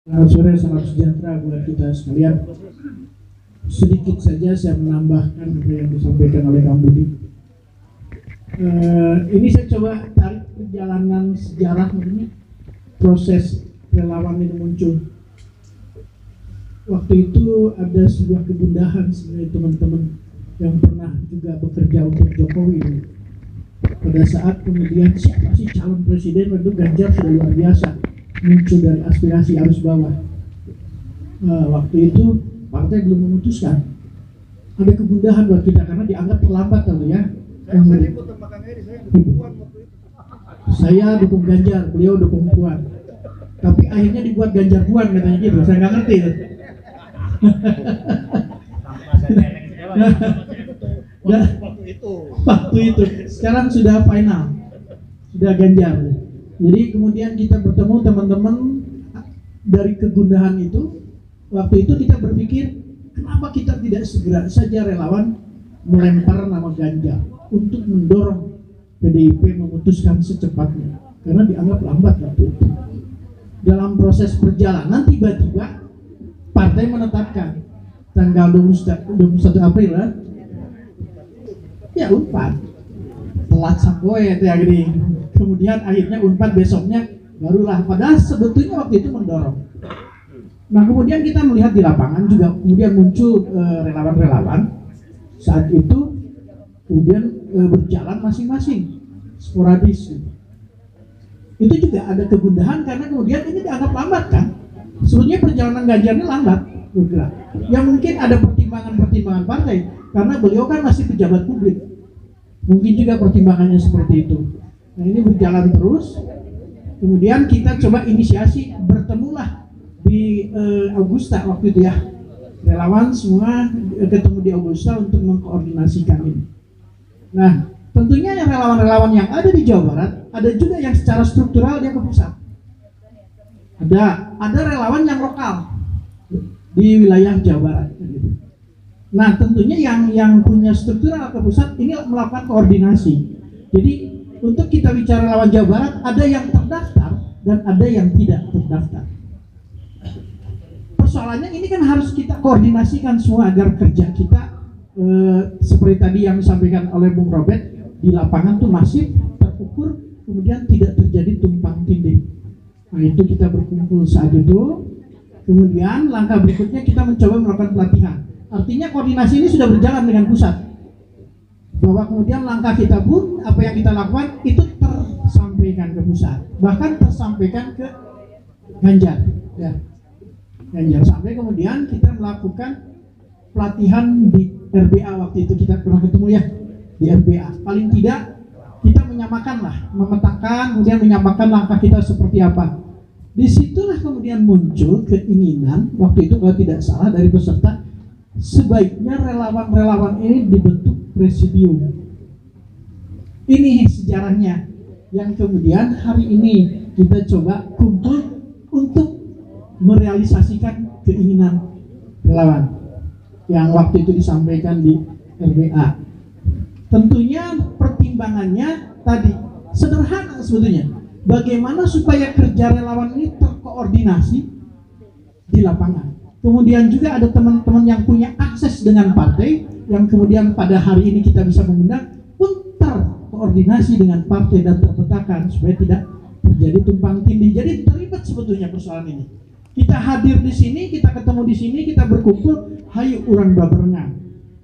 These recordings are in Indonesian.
Selamat sore, salam sejahtera buat kita sekalian. Sedikit saja saya menambahkan apa yang disampaikan oleh Kang Budi. Ini saya coba tarik perjalanan sejarah ini, proses relawan ini muncul. Waktu itu ada sebuah kegundahan sebenarnya teman-teman yang pernah juga bekerja untuk Jokowi. Pada saat kemudian siapa sih calon presiden, itu Ganjar sudah luar biasa muncul dari aspirasi arus bawah. Waktu itu partai belum memutuskan. Ada kegundahan buat kita karena dianggap terlambat kalau ya. Saya dukung Ganjar, beliau dukung Puan. Tapi akhirnya dibuat Ganjar Puan katanya gitu. Saya nggak ngerti. Waktu itu sekarang sudah final, sudah Ganjar. Jadi kemudian kita bertemu teman-teman dari kegundahan itu. Waktu itu kita berpikir, kenapa kita tidak segera saja relawan melempar nama Ganjar untuk mendorong PDIP memutuskan secepatnya, karena dianggap lambat waktu itu. Dalam proses perjalanan tiba-tiba partai menetapkan tanggal 21 April ya Unpad telat sampai ya gini. Kemudian akhirnya Unpad besoknya barulah, padahal sebetulnya waktu itu mendorong. Nah kemudian kita melihat di lapangan juga kemudian muncul relawan-relawan saat itu kemudian berjalan masing-masing sporadis. Itu juga ada kegundahan karena kemudian ini dianggap lambat kan. Sebetulnya perjalanan Ganjarnya lambat bergerak. Ya mungkin ada pertimbangan-pertimbangan partai karena beliau kan masih pejabat publik. Mungkin juga pertimbangannya seperti itu. Nah ini berjalan terus. Kemudian kita coba inisiasi, bertemulah di Augusta waktu itu ya. Relawan semua ketemu di Augusta untuk mengkoordinasikan ini. Nah tentunya yang relawan-relawan yang ada di Jawa Barat, ada juga yang secara struktural dia ke pusat. Ada relawan yang lokal di wilayah Jawa Barat. Nah tentunya yang punya struktural ke pusat ini melakukan koordinasi. Jadi untuk kita bicara relawan Jawa Barat, ada yang terdaftar dan ada yang tidak terdaftar. Persoalannya ini kan harus kita koordinasikan semua agar kerja kita seperti tadi yang disampaikan oleh Bung Robert, di lapangan tuh masif, terukur, kemudian tidak terjadi tumpang tindih. Nah itu kita berkumpul saat itu. Kemudian langkah berikutnya kita mencoba melakukan pelatihan. Artinya koordinasi ini sudah berjalan dengan pusat. Bahwa kemudian langkah kita pun, apa yang kita lakukan itu tersampaikan ke pusat. Bahkan tersampaikan ke Ganjar. Ya. Ganjar sampai kemudian kita melakukan pelatihan di RBA waktu itu kita pernah ketemu ya di RBA. Paling tidak kita menyamakan lah, memetakan, kemudian menyamakan langkah kita seperti apa. Disitulah kemudian muncul keinginan waktu itu kalau tidak salah dari peserta, sebaiknya relawan-relawan ini dibentuk presidium. Ini sejarahnya yang kemudian hari ini kita coba kumpul untuk merealisasikan keinginan relawan yang waktu itu disampaikan di RBA. Tentunya pertimbangannya tadi sederhana sebetulnya. Bagaimana supaya kerja relawan ini terkoordinasi di lapangan. Kemudian juga ada teman-teman yang punya akses dengan partai yang kemudian pada hari ini kita bisa mengundang pun terkoordinasi dengan partai dan terpetakan supaya tidak terjadi tumpang tindih. Jadi terlibat sebetulnya persoalan ini. Kita hadir di sini, kita ketemu di sini, kita berkumpul, hayu urang baberengan.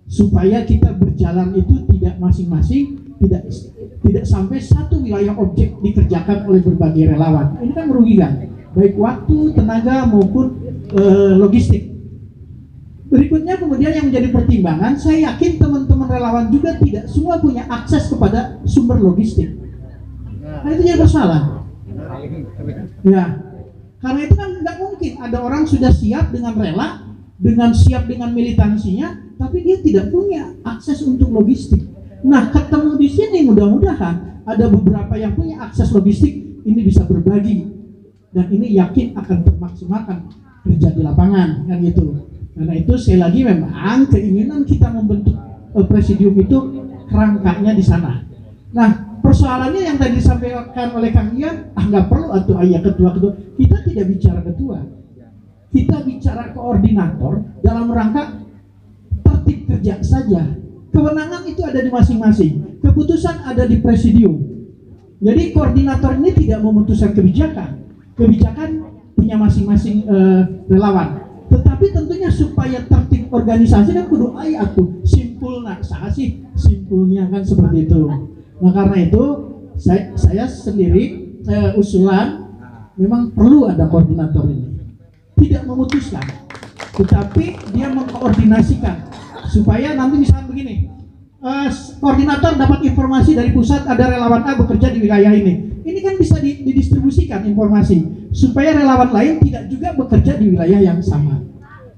Supaya kita berjalan itu tidak masing-masing, tidak sampai satu wilayah objek dikerjakan oleh berbagai relawan. Ini kan merugikan, baik waktu, tenaga maupun logistik. Berikutnya kemudian yang menjadi pertimbangan, saya yakin teman-teman relawan juga tidak semua punya akses kepada sumber logistik. Nah itu jadi masalah. Ya, karena itu kan nggak mungkin ada orang sudah siap dengan rela, dengan siap dengan militansinya, tapi dia tidak punya akses untuk logistik. Nah, ketemu di sini mudah-mudahan ada beberapa yang punya akses logistik, ini bisa berbagi dan ini yakin akan termaksimalkan kerja di lapangan kan gitu. Karena itu sekali lagi memang keinginan kita membentuk presidium itu kerangkanya di sana. Nah, persoalannya yang tadi disampaikan oleh Kang Ian, nggak perlu atau ayah ketua-ketua, kita tidak bicara ketua, kita bicara koordinator dalam rangka tertib kerja saja. Kewenangan itu ada di masing-masing, keputusan ada di presidium. Jadi koordinator ini tidak memutuskan kebijakan punya masing-masing relawan. Tetapi tentunya supaya tertib organisasi kan kudu aya atuh simpulna, saha sih simpulnya kan seperti itu. Nah karena itu saya sendiri usulan memang perlu ada koordinator ini. Tidak memutuskan, tetapi dia mengkoordinasikan supaya nanti misalnya begini, koordinator dapat informasi dari pusat ada relawan A bekerja di wilayah ini. Ini kan bisa didistribusikan informasi supaya relawan lain tidak juga bekerja di wilayah yang sama.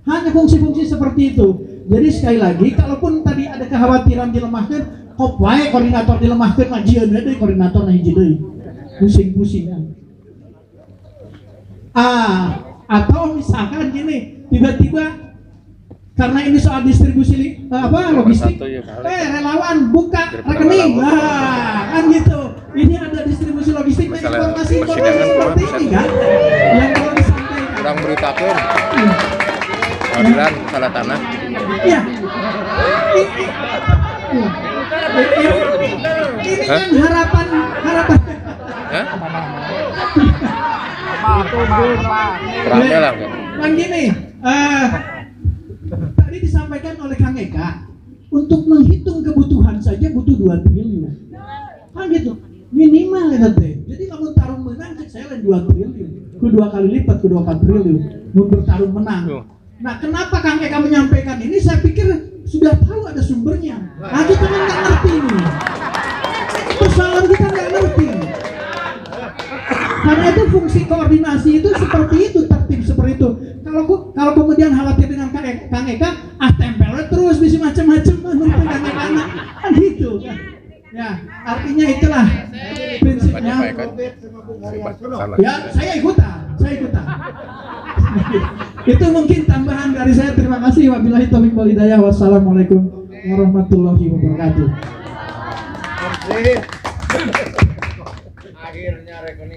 Hanya fungsi-fungsi seperti itu. Jadi sekali lagi, kalaupun tadi ada kekhawatiran dilemahkan, kok wae koordinator dilemahkan, majieun deui koordinator nah hiji deui. Pusing-pusing. Atau misalkan gini, tiba-tiba karena ini soal distribusi logistik, relawan buka rekening, kan gitu. Ini ada distribusi logistik, informasi seperti ini kan, yang perlu disampaikan. Kurang beritakan, pengadilan salah tanah. Iya. Ini kan harapan. Rame lah kan. Kan gini, tadi disampaikan oleh Kang Eka, untuk menghitung kebutuhan saja butuh 2 triliun. Kan gitu, minimal ya teh. Jadi kalau tarung menang, saya lain 2 triliun. Kedua kali lipat, kedua 4 triliun. Mundur tarung menang. Nah, kenapa Kang Eka menyampaikan ini? Saya pikir sudah tahu ada sumbernya. Nah, kita kan nggak ngerti ini. Persoalan kita nggak ngerti. Karena itu fungsi koordinasi itu seperti itu, tertib seperti itu. Kalau kemudian khawatir dengan Kang Eka, tempelnya terus bisa macam-macam menuntut Kang Eka, kan gitu kan. Ya, artinya itulah prinsipnya. Ya, saya ikutan. Itu mungkin tambahan dari saya. Terima kasih. Wabillahi taufiq wal hidayah. Wassalamualaikum warahmatullahi wabarakatuh. Akhirnya rekening